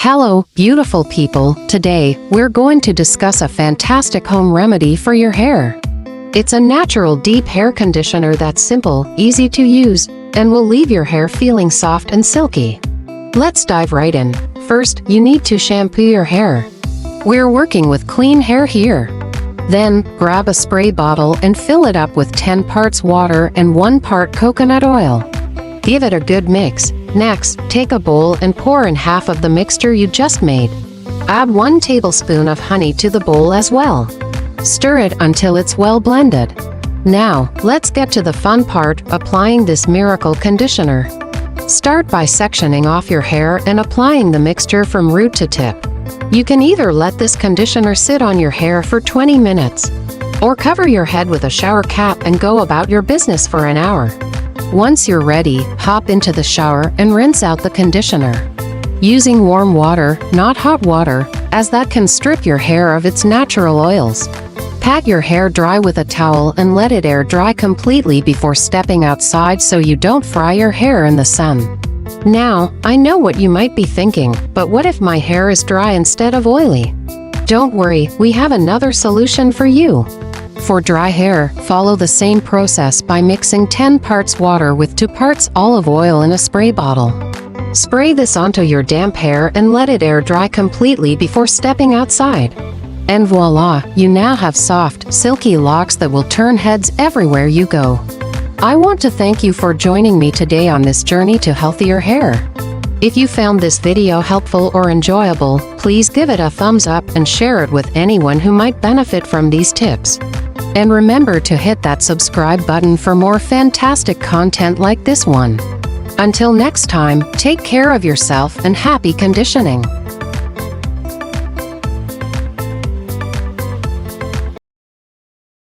Hello, beautiful people. Today, we're going to discuss a fantastic home remedy for your hair. It's a natural deep hair conditioner that's simple, easy to use, and will leave your hair feeling soft and silky. Let's dive right in. First, you need to shampoo your hair. We're working with clean hair here. Then, grab a spray bottle and fill it up with 10 parts water and 1 part coconut oil. Give it a good mix. Next, take a bowl and pour in half of the mixture you just made. Add 1 tablespoon of honey to the bowl as well. Stir it until it's well blended. Now, let's get to the fun part, applying this miracle conditioner. Start by sectioning off your hair and applying the mixture from root to tip. You can either let this conditioner sit on your hair for 20 minutes, or cover your head with a shower cap and go about your business for an hour. Once you're ready, hop into the shower and rinse out the conditioner. Using warm water, not hot water, as that can strip your hair of its natural oils. Pat your hair dry with a towel and let it air dry completely before stepping outside so you don't fry your hair in the sun. Now, I know what you might be thinking, but what if my hair is dry instead of oily? Don't worry, we have another solution for you. For dry hair, follow the same process by mixing 10 parts water with 2 parts olive oil in a spray bottle. Spray this onto your damp hair and let it air dry completely before stepping outside. And voila, you now have soft, silky locks that will turn heads everywhere you go. I want to thank you for joining me today on this journey to healthier hair. If you found this video helpful or enjoyable, please give it a thumbs up and share it with anyone who might benefit from these tips. And remember to hit that subscribe button for more fantastic content like this one. Until next time, take care of yourself and happy conditioning.